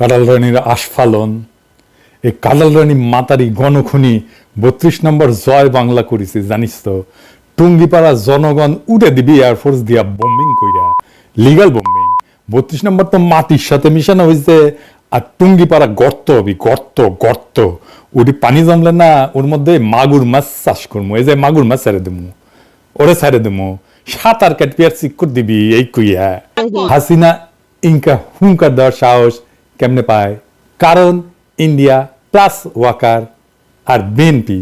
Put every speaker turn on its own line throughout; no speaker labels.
কাঁঠাল রানীর আস্ফালন, এই কাঁঠাল রানী মাতারি গণখনি 32 নম্বর জয় বাংলা করেছে জানিস তো। টুঙ্গিপাড়া জনগণ উঠে দিবি এয়ারফোর্স দিয়া বোম্বিং কইরা, লিগাল বোম্বিং। 32 নম্বর তো মাটির সাথে মিশানো হয়েছে, আর টুঙ্গিপাড়া গর্ত হবি, গর্ত গর্ত। ওটি পানি জমলে না, ওর মধ্যে মাগুর মাছ চাষ করবো। এই যে মাগুর মাছ ছেড়ে দেবো, ওরে ছেড়ে দেবো, সাঁতার কাটবি আর চিক্কর দিবি এই কইয়া। হাসিনা ইনকা হুঙ্কার দেওয়ার সাহস কেমনে পায়? কারণ ইন্ডিয়া প্লাস ওয়াকার আর বিএনপি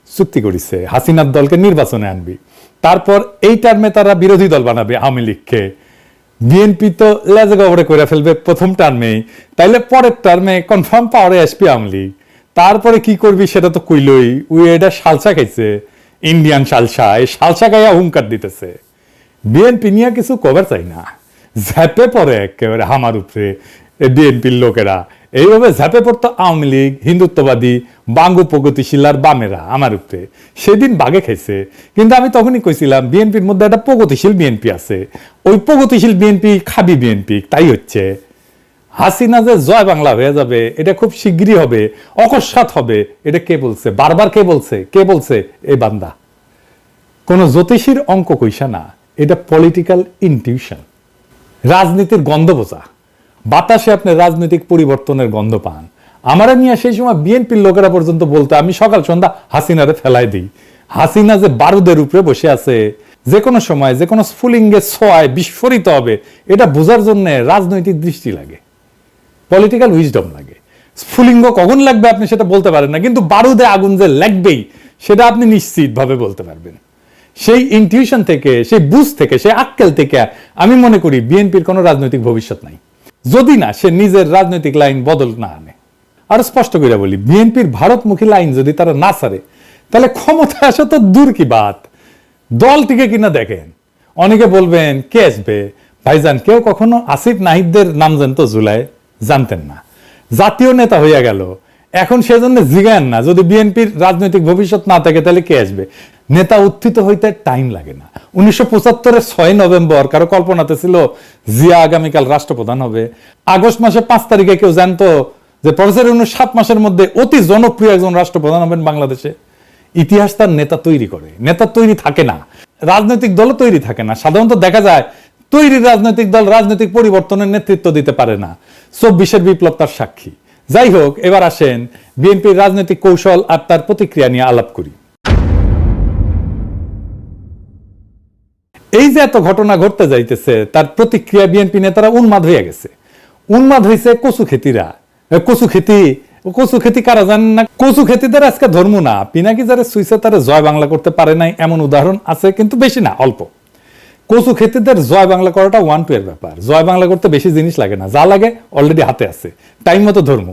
চুক্তি করেছে হাসিনার দলকে নির্বাচনে আনবি, তারপর এই টার্মে তারা বিরোধী দল বানাবে আওয়ামী লীগকে। বিএনপি তো লেজে গবরে করে ফেলবে প্রথম টার্মেই, তাইলে পরের টার্মে কনফার্ম পাওয়ারে আসবি আওয়ামী লীগ। তারপরে কি করবি সেটা তো কইলই, ওই এটা সালসা খাইছে, ইন্ডিয়ান সালসা, এই সালসা খাইয়া হুঙ্কার দিতেছে। বিএনপি নিয়ে কিছু কভার চাই না, ঝাঁপে পড়ে একেবারে আমার উপরে বিএনপির লোকেরা। এইভাবে ঝাঁপে পড়তো আওয়ামী লীগ, হিন্দুত্ববাদী, বাঙ্গু প্রগতিশীল আর বামেরা আমার উপরে। সেদিন বাগে খাইছে, কিন্তু আমি তখনই কইছিলাম বিএনপির মধ্যে একটা প্রগতিশীল বিএনপি আছে, ওই প্রগতিশীল বিএনপি খাবি বিএনপি। তাই হচ্ছে হাসিনা যে জয় বাংলা হয়ে যাবে এটা খুব শিগগিরই হবে, অকস্মাৎ হবে। এটা কে বলছে? বারবার কে বলছে? কে বলছে? এই বান্দা। কোন জ্যোতিষীর অঙ্ক কইসা না, এটা পলিটিক্যাল ইনটিউশন, রাজনীতির গন্ধ বোঝা। বাতাসে আপনি রাজনৈতিক পরিবর্তনের গন্ধ পান। আমারা নিয়ে সেই সময় বিএনপির লোকেরা পর্যন্ত বলতে, আমি সকাল সন্ধ্যা হাসিনারে ফেলাই দিই। হাসিনা যে বারুদের উপরে বসে আছে, যে কোনো সময় যে কোনো স্ফুলিঙ্গে ছোঁয়ায় বিস্ফোরিত হবে, এটা বোঝার জন্য রাজনৈতিক দৃষ্টি লাগে, পলিটিক্যাল উইজডম লাগে। স্ফুলিঙ্গ কখন লাগবে আপনি সেটা বলতে পারেন না, কিন্তু বারুদে আগুন যে লাগবেই সেটা আপনি নিশ্চিতভাবে বলতে পারবেন। সেই ইনটিউশন থেকে, সেই বুঝ থেকে, সেই আক্কেল থেকে আমি মনে করি বিএনপির কোনো রাজনৈতিক ভবিষ্যৎ নাই, যদি না সে নিজের রাজনৈতিক লাইন বদল না আনে। আর স্পষ্ট করে বলি, বিএনপির ভারতমুখী লাইন যদি তারা না ছাড়ে, তাহলে ক্ষমতা আসা তো দূর কি বাত, দলটিকে কিনা দেখেন। অনেকে বলবেন কে আসবে? ভাইজান, কেউ কখনো আসিফ নাহিদদের নাম জানতো জুলাই? জানতেন না। জাতীয় নেতা হইয়া গেল, এখন সেজন্য জিগান না। যদি বিএনপির রাজনৈতিক ভবিষ্যৎ না থাকে তাহলে কে আসবে? নেতা উত্থিত হইতে টাইম লাগে না। 1975-এর 6 নভেম্বর কারো কল্পনাতে ছিল জিয়া আগামীকাল রাষ্ট্রপ্রধান হবে? আগস্ট মাসে 5 তারিখে কেউ জানতো যে প্রফেসর ইউনূস 7 মাসের মধ্যে অতি জনপ্রিয় একজন রাষ্ট্রপ্রধান হবেন বাংলাদেশে? ইতিহাস তার নেতা তৈরি করে, নেতা তৈরি থাকে না। রাজনৈতিক দলও তৈরি থাকে না। সাধারণত দেখা যায় তৈরি রাজনৈতিক দল রাজনৈতিক পরিবর্তনের নেতৃত্ব দিতে পারে না। 24-এর বিপ্লব তার সাক্ষী। যাই হোক, এবার আসেন বিএনপির রাজনৈতিক কৌশল আর তার প্রতিক্রিয়া নিয়ে আলাপ করি। এই যে এত ঘটনা ঘটতে যাইতেছে, তার প্রতিক্রিয়া বিএনপি নেতারা উন্মাদ হয়ে গেছে। উন্মাদ হয়েছে কচু খেতিরা। কচু খেতি কারা জানেন না? কচু খেতিদের আজকে ধর্ম না, পিনাকি যারা সুইসে তারা জয় বাংলা করতে পারে নাই এমন উদাহরণ আছে, কিন্তু বেশি না, অল্প। কচু খেতিদের জয় বাংলা করাটা 1-2 এর ব্যাপার। জয় বাংলা করতে বেশি জিনিস লাগে না, যা লাগে অলরেডি হাতে আছে। টাইম মতো ধর্ম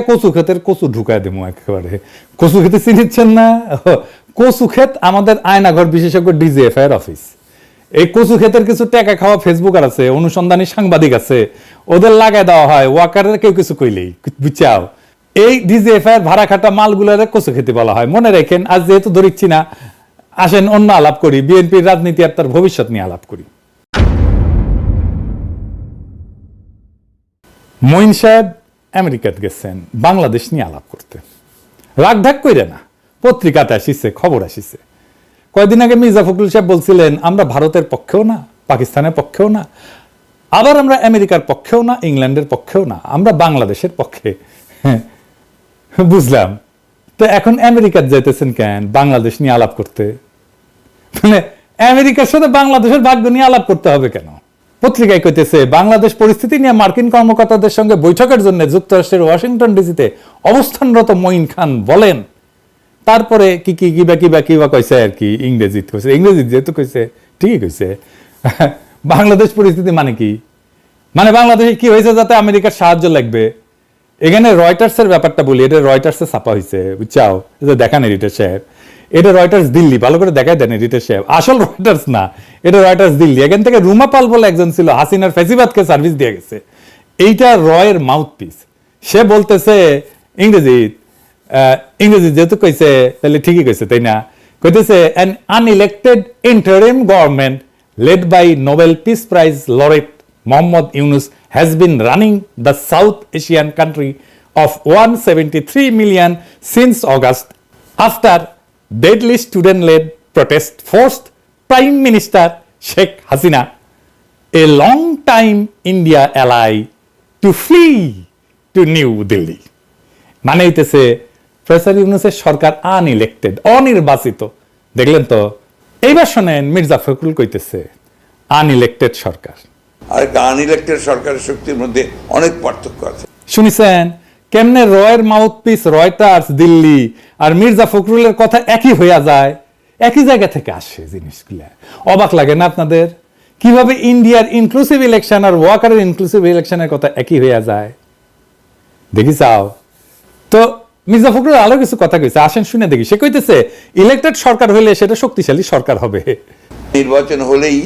কচু ক্ষেতের কচু ঢুকায় দেবো একেবারে। কচু খেতে চিনিচ্ছেন না? কচু ক্ষেত আমাদের আয়নাঘর বিশেষজ্ঞ ডিজিএফআই এর অফিস। এই কচু ক্ষেতের কিছু টাকা খাওয়া ফেসবুকার আছে, অনুসন্ধানী সাংবাদিক আছে, ওদের লাগাই দেওয়া হয় ওয়াকারের কেউ কিছু কইলেই, বুঝছাও? এই ডিজিএফআই এর ভাড়া খাটা মালগুলোর কচু খেতে বলা হয়। মনে রাখেন, আজ যেহেতু ধরিচ্ছি না, আসেন অন্য আলাপ করি, বিএনপির রাজনীতি আর তার ভবিষ্যৎ নিয়ে আলাপ করি। মঈন সাহেব আমেরিকাতে গেছেন বাংলাদেশ নিয়ে আলাপ করতে। রাগঢাক কইরে না, পত্রিকাতে আসিছে, খবর আসিছে। কয়েকদিন আগে মির্জা ফখরুল সাহেব বলছিলেন আমরা ভারতের পক্ষেও না, পাকিস্তানের পক্ষেও না, আবার আমরা আমেরিকার পক্ষেও না, ইংল্যান্ডের পক্ষেও না, আমরা বাংলাদেশের পক্ষে। বুঝলাম। তো এখন আমেরিকার যাইতেছেন কেন বাংলাদেশ নিয়ে আলাপ করতে? মানে আমেরিকার সাথে বাংলাদেশের ভাগ্য নিয়ে আলাপ করতে হবে কেন? পত্রিকায় কইতেছে বাংলাদেশ পরিস্থিতি নিয়ে মার্কিন কর্মকর্তাদের সঙ্গে বৈঠকের জন্য যুক্তরাষ্ট্রের ওয়াশিংটন ডিসিতে অবস্থানরত মঈন খান বলেন। তারপরে কিবা কইছে আর কি, ইংরেজি কইছে। ইংরেজি যেহেতু কইছে ঠিকই কইছে। বাংলাদেশ পরিস্থিতি মানে কি? মানে বাংলাদেশে কি হয়েছে যাতে আমেরিকার সাহায্য লাগবে? এখানে রয়টার্সের ব্যাপারটা বলি, এটা রয়টার্সে ছাপা হয়েছে, বুঝছাও? এটা দেখান এডিটর সাহেব, এটা রয়টার্স দিল্লি, ভালো করে দেখাই দেন এডিটর সাহেব। আসল রয়টার্স না, এটা রয়টার্স দিল্লি। এখান থেকে রুমা পাল বলে একজন ছিল, হাসিনার ফেসিবাদকে সার্ভিস দিয়ে গেছে। এইটা রয়ের মাউথপিস। সে বলতেছে ইংরেজি যেহেতু কইছে তাহলে ঠিকই কইছে, তাই না? কইতেছে an unelected interim government led by Nobel Peace Prize laureate Mohammad Yunus has been running the South Asian country of 173 million since August after deadly student-led protest forced Prime Minister Sheikh Hasina, a long-time India ally, to flee to New Delhi. মানে হইতেছে professor ইউনূসের সরকার unelected, অনির্বাচিত। দেখলেন তো? এইবার শোনেন মির্জা ফখরুল কইতেছে unelected সরকার
আর unelected সরকারের শক্তির মধ্যে অনেক পার্থক্য আছে।
শুনিছেন কেমনে রয়ের মাউথপিস রয়টার্স দিল্লি আর মির্জা ফখরুলের কথা একই হইয়া যায়, একই জায়গা থেকে আসে জিনিসগুলা। অবাক লাগে না আপনাদের কিভাবে ইন্ডিয়ার ইনক্লুসিভ ইলেকশন আর ওয়াকারের ইনক্লুসিভ ইলেকশনের কথা একই হইয়া যায়? দেখি চাও তো মির্জা ফখরুল আরো কিছু কথা কইছে, আসেন শুনে দেখি। সে কইতেছে ইলেক্টেড সরকার হইলে সেটা শক্তিশালী সরকার হবে,
নির্বাচন হলেই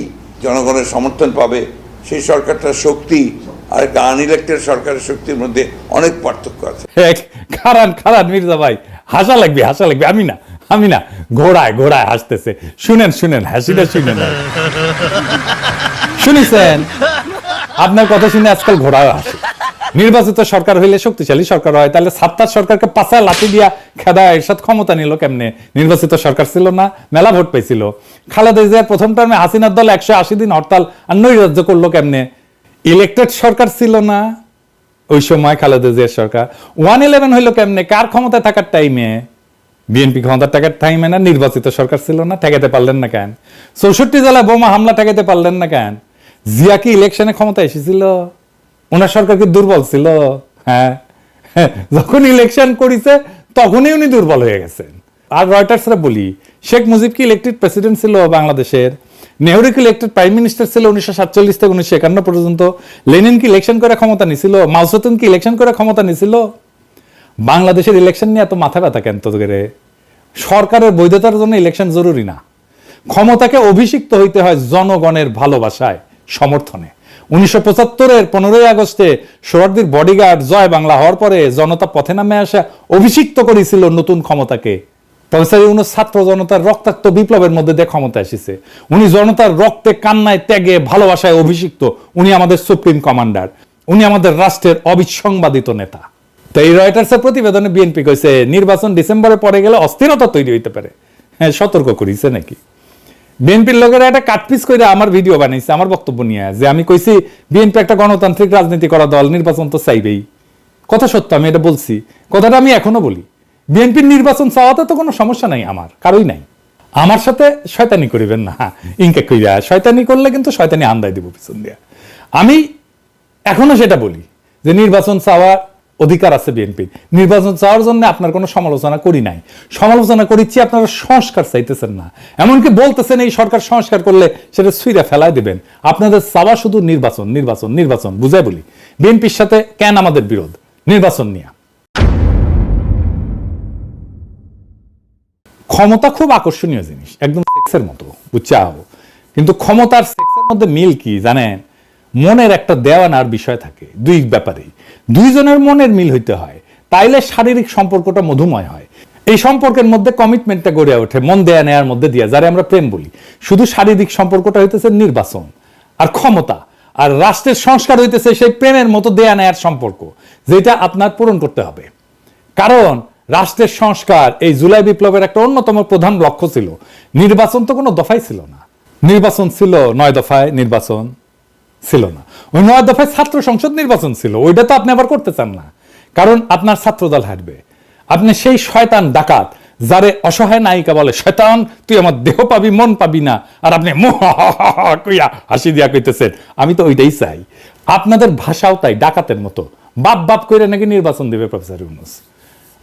জনগণের সমর্থন পাবে, সেই সরকারটার শক্তি আর আনইলেক্টেড সরকারের শক্তির মধ্যে অনেক পার্থক্য আছে।
খারান খারান মির্জা ভাই, হাসা লাগবে হাসা লাগবে। আমি না ঘোড়ায় ঘোড়ায় হাসতেছে। শুনেন শুনেন হাসিটা শুনেন। শুনেছেন আপনার কথা শুনে আজকাল ঘোড়ায় হাসে। নির্বাচিত সরকার হইলে শক্তিশালী সরকার হয়, তাহলে সাত্তার সরকারকে পাশায় লাঠি দিয়া খেদা এরশাদ ক্ষমতা নিল কেমনে? নির্বাচিত সরকার ছিল না, মেলা ভোট পেয়েছিল। খালেদা জিয়ার প্রথম টার্মে হাসিনার দল 180 দিন হরতাল আর নৈরাজ্য করলো কেমনে? ইলেক্টেড সরকার ছিল না ওই সময় খালেদা জিয়ার সরকার। 111 হইলো কেমনে? কার ক্ষমতায় থাকার টাইমে? বিএনপি ক্ষমতার টাকার টাইমে না? নির্বাচিত সরকার ছিল না, ঠেকাতে পারলেন না কেন? 64 জেলায় বোমা হামলা ঠেকাতে পারলেন না কেন? জিয়া কি ইলেকশনে ক্ষমতা এসেছিল? ওনার সরকার কি দুর্বল ছিল? হ্যাঁ, যখন ইলেকশন করেছে তখনই উনি দুর্বল হয়ে গেছেন। আর রয়টার্সরা বলি, শেখ মুজিব কি ইলেক্টেড প্রেসিডেন্ট ছিল বাংলাদেশের? নেহরু কি ইলেক্টেড প্রাইম মিনিস্টার ছিল 1947 থেকে 1951 পর্যন্ত? লেনিন কি ইলেকশন করে ক্ষমতা নিছিল? মাও সেতুং কি ইলেকশন করে ক্ষমতা নিছিল? বাংলাদেশের ইলেকশন নিয়ে এত মাথা ব্যথা কেন? তো সরকারের বৈধতার জন্য ইলেকশন জরুরি না। ক্ষমতাকে অভিষিক্ত হইতে হয় জনগণের ভালোবাসায়, সমর্থনে। 1975-এর 15ই আগস্টে সোহরাওয়ার্দীর বডিগার্ড জয় বাংলা হওয়ার পরে জনতা পথে নামে আসা অভিষিক্ত করেছিল নতুন ক্ষমতাকে। প্রফেসর ইউনূস ছাত্র জনতার রক্তাক্ত বিপ্লবের মধ্যে দিয়ে ক্ষমতা এসেছে। উনি জনতার রক্তে, কান্নায়, ত্যাগে, ভালোবাসায় অভিষিক্ত। উনি আমাদের সুপ্রিম কমান্ডার, উনি আমাদের রাষ্ট্রের অবিসংবাদিত নেতা। তো এই রয়টার্সের প্রতিবেদনে বিএনপি কইছে নির্বাচন ডিসেম্বরে পরে গেলে অস্থিরতা তৈরি হইতে পারে। হ্যাঁ, সতর্ক করিছে নাকি? বিএনপির লোকেরা একটা কাটপিস করে আমার ভিডিও বানাইছে আমার বক্তব্য নিয়ে, যে আমি কইছি বিএনপি একটা গণতান্ত্রিক রাজনীতি করা দল, নির্বাচন তো চাইবেই। কথা সত্য, আমি এটা বলছি, কথাটা আমি এখনো বলি। বিএনপির নির্বাচন চাওয়াতে তো কোনো সমস্যা নাই, আমার কারোই নাই। আমার সাথে শয়তানি করিবেন না, ইনকে কইরা শয়তানি করলে কিন্তু শয়তানি আন্দায় দিব পিছন দিয়া। আমি এখনো সেটা বলি যে নির্বাচন চাওয়ার অধিকার আছে বিএনপির। নির্বাচন চাওয়ার জন্য আপনার কোনো সমালোচনা করি নাই, সমালোচনা করিচ্ছি আপনারা সংস্কার চাইতেছেন না। এমনকি বলতেছেন এই সরকার সংস্কার করলে সেটা ছুঁড়ে ফেলায় দিবেন। আপনাদের চাওয়া শুধু নির্বাচন নির্বাচন নির্বাচন। বুঝাই বলি, বিএনপির সাথে কেন আমাদের বিরোধ? নির্বাচন নিয়ে। ক্ষমতা খুব আকর্ষণীয় জিনিস, একদম সেক্সের মতো, বুঝছাও? কিন্তু ক্ষমতার সেক্সের মধ্যে মিল কি জানেন? মনের একটা দেওয়ানার বিষয় থাকে। দুই ব্যাপারেই দুইজনের মনের মিল হইতে হয়, তাইলে শারীরিক সম্পর্কটা মধুময় হয়। এই সম্পর্কের মধ্যে কমিটমেন্টটা গড়ে ওঠে মন দেয়া নেয়ার মধ্যে দিয়া, যারা আমরা প্রেম বলি। শুধু শারীরিক সম্পর্কটা হইতেছে নির্বাচন আর ক্ষমতা, আর রাষ্ট্রের সংস্কার হইতেছে সেই প্রেমের মতো দেয়া নেয়ার সম্পর্ক, যেটা আপনার পূরণ করতে হবে। কারণ রাষ্ট্রের সংস্কার এই জুলাই বিপ্লবের একটা অন্যতম প্রধান লক্ষ্য ছিল। নির্বাচন তো কোনো দফাই ছিল না। নির্বাচন ছিল 9 দফায়, নির্বাচন ছিল না। ওই 9 দফায় ছাত্র সংসদ নির্বাচন ছিল, ওইটা তো আপনি আবার করতে চান না, কারণ আপনার ছাত্রদল হাঁটবে। আপনি সেই শয়তান ডাকাত যারে অসহায় নায়িকা বলে, শয়তান তুই আমার দেহ পাবি মন পাবি না, আর আপনি কইয়া হাসি দিয়া কইতেছেন আমি তো ওইটাই চাই। আপনাদের ভাষাও তাই ডাকাতের মতো, বাপ বাপ কইরা নাকি নির্বাচন দিবে প্রফেসর ইউনূস।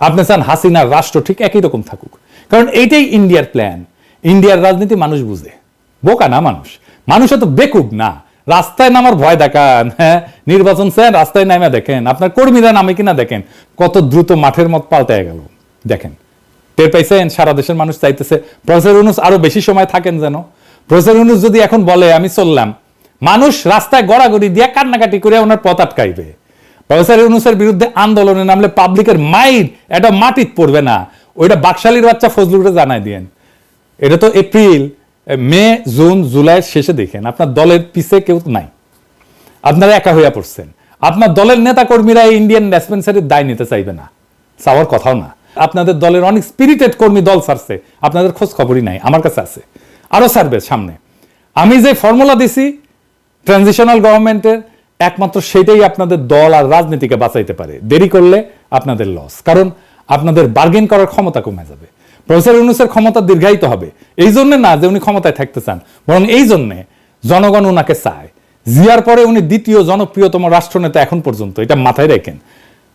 আপনি চান হাসিনার রাষ্ট্র ঠিক একই রকম থাকুক, কারণ এইটাই ইন্ডিয়ার প্ল্যান। ইন্ডিয়ার রাজনীতি মানুষ বুঝে, বোকা না মানুষ। মানুষ এত বেকুব না। রাস্তায় নামার ভয় দেখান, হ্যাঁ নির্বাচন চান রাস্তায় নামে দেখেন আপনার কর্মীরা নামে কিনা দেখেন, কত দ্রুত মাঠের মত পাল্টে গেল। দেখেন, টের পাইছেন? সারা দেশের মানুষ চাইতেছে প্রফেসর ইউনূস আরো বেশি সময় থাকেন যেন। প্রফেসর ইউনূস যদি এখন বলে আমি চললাম, মানুষ রাস্তায় গড়াগড়ি দিয়ে কান্নাকাটি করে ওনার পথ আটকাইবে। প্রফেসর ইউনূসের বিরুদ্ধে আন্দোলনে নামলে পাবলিকের মাইর এটা মাটিত পড়বে না। ওইটা বাকশালীর বাচ্চা ফজলুরে জানাই দিয়েন। এটা তো এপ্রিল, মে, জুন, জুলাইয়ের শেষে দেখেন আপনার দলের পিছে কেউ নাই। আপনারা একা হইয়া পড়ছেন। আপনার দলের নেতা কর্মীরা এই ইন্ডিয়ান ডিসপেন্সারির দায় নিতে চাইবে না, চাওয়ার কথাও না। আপনাদের দলের অনেক স্পিরিটেড কর্মী দল ছাড়ছে, আপনাদের খোঁজ খবরই নাই, আমার কাছে আছে, আরো ছাড়বে সামনে। আমি যে ফর্মুলা দিছি ট্রানজিশনাল গভর্নমেন্টের, একমাত্র সেটাই আপনাদের দল আর রাজনীতিকে বাঁচাইতে পারে। দেরি করলে আপনাদের লস, কারণ আপনাদের বার্গেন করার ক্ষমতা কমে যাবে। প্রফেসর ইউনূসের ক্ষমতা দীর্ঘায়িত হবে, এই জন্য না যে উনি ক্ষমতায় থাকতে চান, বরং এই জন্যে জনগণ ওনাকে চায়। জিয়ার পরে উনি দ্বিতীয় জনপ্রিয়তম রাষ্ট্রনেতা এখন পর্যন্ত, এটা মাথায় রাখেন।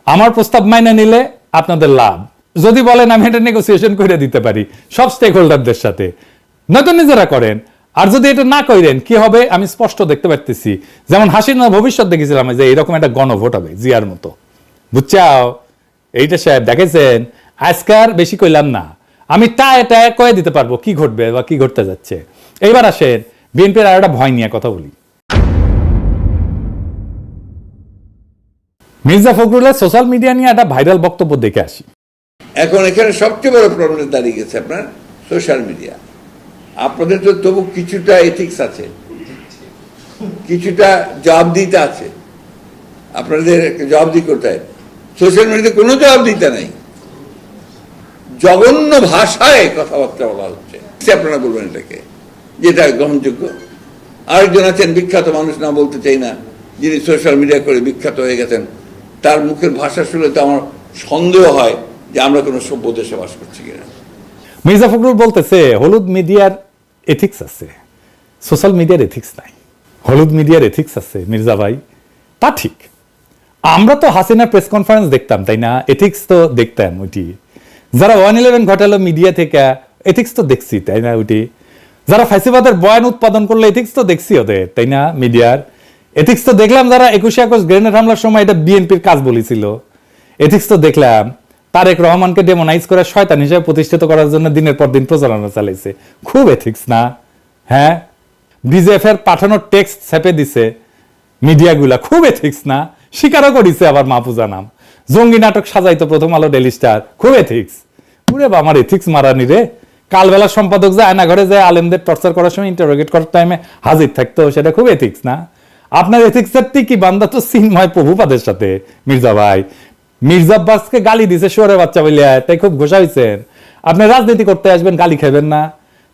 আমার প্রস্তাব মাইনে নিলে আপনাদের লাভ, যদি বলেন আমি এটা নেগোসিয়েশন করে দিতে পারি সব স্টেক হোল্ডারদের সাথে, নয়তো নিজেরা করেন। আর যদি এটা না করেন কি হবে আমি স্পষ্ট দেখতে পারতেছি, যেমন হাসিনা ভবিষ্যৎ দেখেছিলাম যে এরকম একটা গণভোট হবে জিয়ার মতো, বুঝছাও? এইটা সাহেব দেখেছেন, আজকার বেশি কইলাম না, আমি টায় টায় কয়ে দিতে পারবো কি ঘটবে বা কি ঘটতে যাচ্ছে। এইবার আসেন বিএনপির আর একটা ভয় নিয়ে কথা বলি। মির্জা ফখরুলের সোশ্যাল মিডিয়া নিয়ে একটা ভাইরাল বক্তব্য দেখে আসি।
এখন এখানে সবচেয়ে বড় প্রবলেম দাঁড়িয়ে গেছে আপনার সোশ্যাল মিডিয়া। আপনাদের তো তবু কিছুটা এথিক্স আছে, কিছুটা জবাবদিহিতা আছে, আপনাদের জবাবদিহি করতে হয়। সোশ্যাল মিডিয়াতে কোনো জবাবদিহিতা নাই, জঘন্য ভাষায় কথাবার্তা বলা হচ্ছে। আপনারা বলবেন এটাকে যেটা গ্রহণযোগ্য? আরেকজন আছেন বিখ্যাত মানুষ, না বলতে চাই না, যিনি সোশ্যাল মিডিয়া করে বিখ্যাত হয়ে গেছেন, তার মুখের ভাষা শুনলে তো আমার সন্দেহ হয় যে আমরা কোনো সভ্য দেশে বাস করছি কিনা।
মির্জা ফখরুল বলতেছে হলুদ মিডিয়ার এথিক্স আছে, সোশ্যাল মিডিয়ার এথিক্স নাই। হলুদ মিডিয়ার এথিক্স আছে মির্জা ভাই, তা ঠিক। আমরা তো হাসিনার প্রেস কনফারেন্স দেখতাম, তাই না? এথিক্স তো দেখতাম ওইটি। যারা 111 ঘটালো মিডিয়া থেকে, এথিক্স তো দেখছি, তাই না? ওইটি যারা ফাইসিবাদের বয়ান উৎপাদন করলো, এথিক্স তো দেখছি ওদের, তাই না? মিডিয়ার এথিক্স তো দেখলাম। যারা 21 আগস্ট গ্রেনেড হামলার সময় এটা বিএনপির কাজ বলেছিল, এথিক্স তো দেখলাম। তারেক রহমানকে ডেমোনাইজ করে শয়তান হিসেবে প্রতিষ্ঠিত করার জন্য দিনের পর দিন প্রচারণা চালাইছে, খুব এথিক্স না? হ্যাঁ, বিজেএফ এর পাঠানো টেক্সট ছেপে দিছে মিডিয়াগুলা, খুব এথিক্স না? স্বীকারও করিছে আবার মাহফুজা নাম, জঙ্গি নাটক সাজাইতো প্রথম আলো, ডেইলি স্টার, খুব এথিক্স। পুরে বা আমার এথিক্স মারানি রে। কালবেলা সম্পাদক যায় আয়না ঘরে যায় আলেমদের টর্চার করার সময় ইন্টারোগেট করার টাইমে হাজির থাকতো, সেটা খুব এথিক্স না? আপনার এথিক্সের টিকি বান্ধা তো চিন্ময় প্রভুপাদের সাথে মির্জা ভাই। মির্জা আব্বাসকে গালি দিছে শুয়োরের বাচ্চা বলিয়া, তাই খুব ঘোষা হয়েছেন। আপনি রাজনীতি করতে আসবেন, গালি খাবেন না?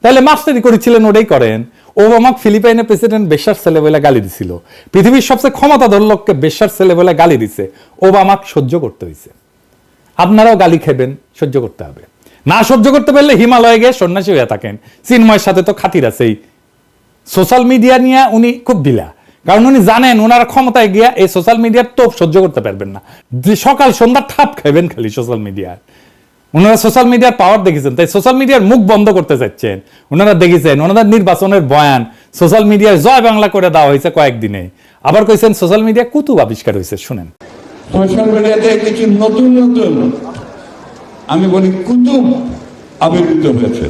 তাহলে মাস্টারি করেছিলেন, ওটাই করেন। ওবামাক ফিলিপাইনের প্রেসিডেন্ট বেশ্যার ছেলে বলে গালি দিছিল, পৃথিবীর সবচেয়ে ক্ষমতাধর লোককে বেশ্যার ছেলে বলে গালি দিছে, ওবামাক সহ্য করতে হয়েছে। আপনারাও গালি খাবেন, সহ্য করতে হবে। না সহ্য করতে পারলে হিমালয়ে গিয়ে সন্ন্যাসী হয়ে থাকেন। চিন্ময়ের সাথে তো খাতির আছেই। সোশ্যাল মিডিয়া নিয়ে উনি খুব ঢিলা, কারণ উনি জানেন ওনারা ক্ষমতায় গিয়া এই সোশ্যাল মিডিয়ার তোপ সহ্য করতে পারবেন না। সকাল সন্ধ্যা ঠাপ খাইবেন খালি সোশ্যাল মিডিয়ার। ওনারা সোশ্যাল মিডিয়ার পাওয়ার দেখেছেন, তাই সোশ্যাল মিডিয়ার মুখ বন্ধ করতে চাচ্ছেন। ওনারা দেখেছেন ওনাদের নির্বাচনের বয়ান সোশ্যাল মিডিয়ায় জয় বাংলা করে দেওয়া হয়েছে কয়েকদিনে। আবার কইছেন সোশ্যাল মিডিয়া কুতুব আবিষ্কার হয়েছে। শুনেন,
সোশ্যাল মিডিয়াতে কিছু নতুন নতুন আমি বলি কুতুব আবির্ভূত হয়েছে।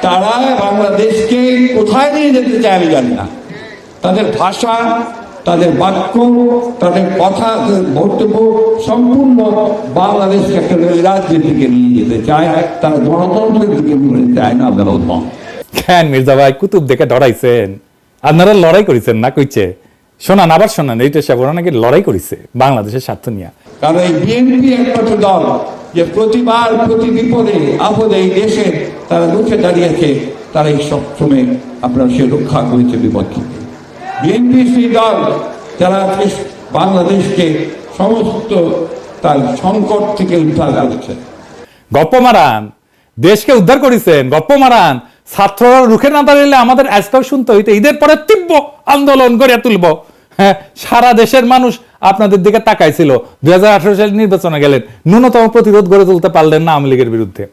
তারা বাংলাদেশকে কোথায় নিয়ে যেতে চায় আমি জানি না। তাদের ভাষা, তাদের বাক্য, তাদের কথা, বক্তব্য সম্পূর্ণ বাংলাদেশকে একটা রাজনীতির দিকে নিয়ে যেতে চায়। তারা গণতন্ত্রের দিকে নিয়ে যেতে চায় না।
কেন মির্জা ভাই কুতুব দেখে ডরাইছেন? আপনারা লড়াই করেছেন না কইছে? শোনান, আবার শোনান। এইটা সে ওরা নাকি লড়াই করেছে বাংলাদেশের স্বার্থ নিয়ে।
কারণ এই বিএনপি একমাত্র দল যে প্রতিবার প্রতি বিপদে আপদে এই দেশে তারা রুখে দাঁড়িয়েছে, তারা এই সবসময় আপনার সে রক্ষা করেছে বিপদ থেকে। বিএনপি সেই দল যারা বাংলাদেশকে সমস্ত তার সংকট থেকে উদ্ধার করেছে।
গপ্প মারান, দেশকে উদ্ধার করেছেন, গপ্প মারান। ছাত্ররা রুখে না দাঁড়ালে আমাদের আজকাল শুনতে হইতে ঈদের পরে তীব্র আন্দোলন গড়ে তুলব। হ্যাঁ, সারা দেশের মানুষ আপনাদের দিকে তাকাইছিল। 2018 সালে নির্বাচনে গেলেন, ন্যূনতম প্রতিরোধ গড়ে তুলতে পারলেন না আওয়ামী লীগের বিরুদ্ধে।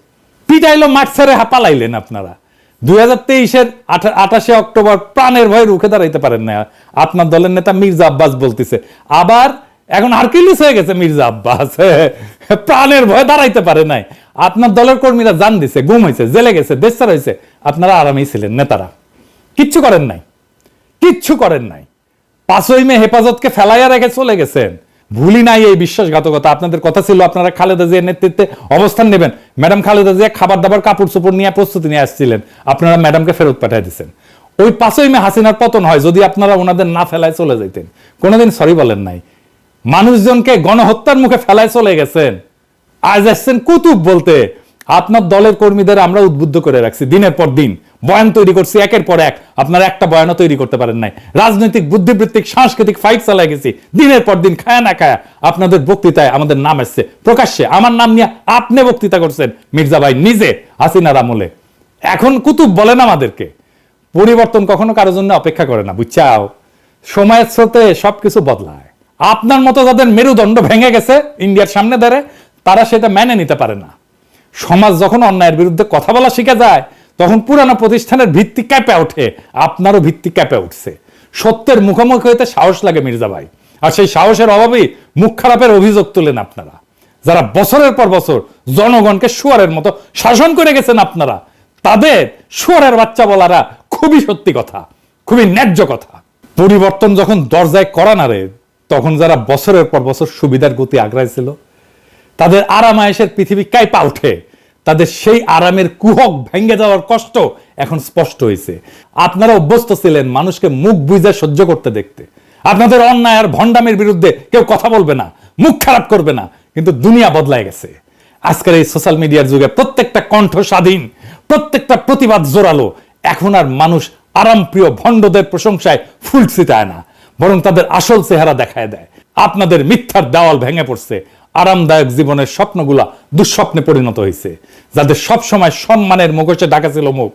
পিটাইলো, মাঠ ছেড়ে পালাইলেন আপনারা। 2023-এর 28 অক্টোবর প্রাণের ভয় রুখে দাঁড়াইতে পারেন না। আপনার দলের নেতা মির্জা আব্বাস বলতেছে আবার এখন হারকিউলিস হয়ে গেছে মির্জা আব্বাস, প্রাণের ভয় দাঁড়াইতে পারে নাই। আপনার দলের কর্মীরা জান দিছে, গুম হয়েছে, জেলে গেছে, দেশ ছাড়া হয়েছে, আপনারা আরামেই ছিলেন। নেতারা কিচ্ছু করেন নাই, কিচ্ছু করেন নাই। 5ই মে হেফাজতকে ফেলাইয়া রেখে চলে গেছেন। ভুলি নাই এই বিশ্বাসঘাতকতা। আপনাদের কথা ছিল আপনারা খালেদা জিয়ার নেতৃত্বে অবস্থান নেবেন। ম্যাডাম খালেদা জিয়া খাবার দাবার কাপড় চোপড় নিয়ে প্রস্তুতি নিয়ে আসছিলেন, আপনারা ম্যাডামকে ফেরত পাঠিয়ে দিচ্ছেন। ওই 5ই মে হাসিনার পতন হয়, যদি আপনারা ওনাদের না ফেলায় চলে যেতেন, কোনোদিন সরি বলেন নাই। মানুষজনকে গণহত্যার মুখে ফেলায় চলে গেছেন, আজ আসছেন কুতুব বলতে। আপনার দলের কর্মীদের আমরা উদ্বুদ্ধ করে রাখছি, দিনের পর দিন বয়ান তৈরি করছি, একের পর এক। আপনারা একটা বয়ানও তৈরি করতে পারেন নাই। রাজনৈতিক বুদ্ধিবৃত্তিক সাংস্কৃতিক ফাইট চালাই গেছি দিনের পর দিন, খায়া না খায়া। আপনাদের বক্তৃতায় আমাদের নাম আসছে প্রকাশ্যে, আমার নাম নিয়ে আপনি বক্তৃতা করছেন মির্জা ভাই নিজে হাসিনার আমলে। এখন কুতুব বলেন আমাদেরকে। পরিবর্তন কখনো কারোর জন্য অপেক্ষা করে না, বুঝছাও। সময়ের স্রোতে সবকিছু বদলায়। আপনার মতো যাদের মেরুদণ্ড ভেঙে গেছে ইন্ডিয়ার সামনে দাঁড়ে, তারা সেটা মেনে নিতে পারে না। সমাজ যখন অন্যায়ের বিরুদ্ধে কথা বলা শিখে যায়, তখন পুরানো প্রতিষ্ঠানের ভিত্তি ক্যাপে ওঠে। আপনারও ভিত্তি ক্যাপে উঠছে। সত্যের মুখোমুখি হইতে সাহস লাগে মির্জা ভাই, আর সেই সাহসের অভাবেই মুখ খারাপের অভিযোগ তুলেন আপনারা, যারা বছরের পর বছর জনগণকে শুয়ারের মতো শাসন করে গেছেন। আপনারা তাদের শুয়ারের বাচ্চা বলারা খুবই সত্যি কথা, খুবই ন্যায্য কথা। পরিবর্তন যখন দরজায় করা নাড়ে, তখন যারা বছরের পর বছর সুবিধার গতি আগ্রাইছিল, তাদের আরাম আয়েশের পৃথিবী কাঁপা ওঠে। তাদের সেই আরামের কুহক ভেঙে যাওয়ার কষ্ট এখন স্পষ্ট হয়েছে। আপনারা অভ্যস্ত ছিলেন মানুষকে মুখ বুঝে সহ্য করতে দেখতে। আপনাদের অন্যায় আর ভণ্ডামের বিরুদ্ধে কেউ কথা বলবে না, মুখ খারাপ করবে না। কিন্তু দুনিয়া বদলায় গেছে। আজকের এই সোশ্যাল মিডিয়ার যুগে প্রত্যেকটা কণ্ঠ স্বাধীন, প্রত্যেকটা প্রতিবাদ জোরালো। এখন আর মানুষ আরামপ্রিয় ভণ্ডদের প্রশংসায় ফুল ছিটায় না, বরং তাদের আসল চেহারা দেখায় দেয়। আপনাদের মিথ্যার দেওয়াল ভেঙে পড়ছে। আরামদায়ক জীবনের স্বপ্নগুলা দুঃস্বপ্নে পরিণত হয়েছে। যাদের সব সময় সম্মানের মুখোশে ঢাকা ছিল মুখ,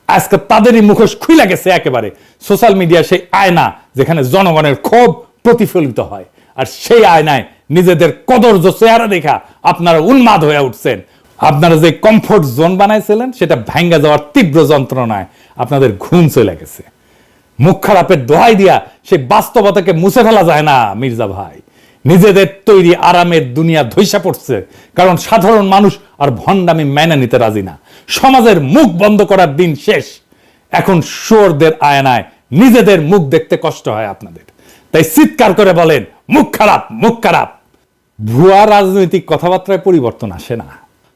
আজকে তাদেরই মুখোশ খুলে গেছে একেবারে। সোশ্যাল মিডিয়া সেই আয়না যেখানে জনগণের ক্ষোভ প্রতিফলিত হয়, আর সেই আয়নায় নিজেদের কদর্য চেহারা দেখা আপনারা উন্মাদ হয়ে উঠছেন। আপনারা যে কমফোর্ট জোন বানাইছিলেন, সেটা ভেঙে যাওয়ার তীব্র যন্ত্রণায় আপনাদের ঘুম চলে গেছে। মুখ খারাপের দোহাই দিয়া সেই বাস্তবতাকে মুছে ফেলা যায় না মির্জা ভাই। নিজেদের তৈরি আরামের দুনিয়া ধৈসা পড়ছে, কারণ সাধারণ মানুষ আর ভণ্ডামি মেনে নিতে রাজি না। সমাজের মুখ বন্ধ করার দিন শেষ। এখন শুয়োরদের আয়নায় নিজেদের মুখ দেখতে কষ্ট হয় আপনাদের, তাই চিৎকার করে বলেন মুখ খারাপ, মুখ খারাপ। ভুয়া রাজনৈতিক কথাবার্তায় পরিবর্তন আসে না।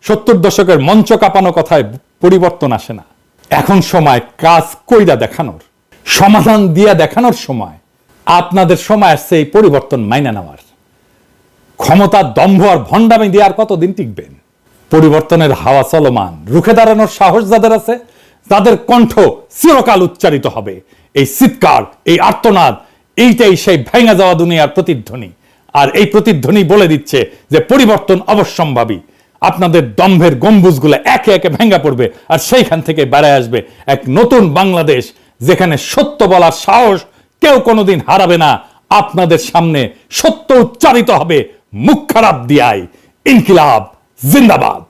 70 দশকের মঞ্চ কাঁপানো কথায় পরিবর্তন আসে না। এখন সময় কাজ কইরা দেখানোর, সমাধান দিয়া দেখানোর সময়। আপনাদের সময় আসছে এই পরিবর্তন মাইনা নেওয়ার। ক্ষমতা, দম্ভ আর ভণ্ডামি দিয়ে আর কতদিন টিকবেন? পরিবর্তনের হাওয়া চলমান। রুখে দাঁড়ানোর সাহস যাদের আছে, তাদের কণ্ঠ চিরকাল উচ্চারিত হবে। এই চিৎকার, এই আর্তনাদ, এইটাই সেই ভেঙে যাওয়া দুনিয়ার প্রতিধ্বনি। আর এই প্রতিধ্বনি বলে দিচ্ছে যে পরিবর্তন অবশ্যম্ভাবী। আপনাদের দম্ভের গম্বুজগুলো একে একে ভেঙে পড়বে, আর সেইখান থেকে বেড়ায় আসবে এক নতুন বাংলাদেশ, যেখানে সত্য বলার সাহস কেউ কোনোদিন হারাবে না। আপনাদের সামনে সত্য উচ্চারিত হবে মুখ খারাপ দিয়াই। ইনকিলাব জিন্দাবাদ।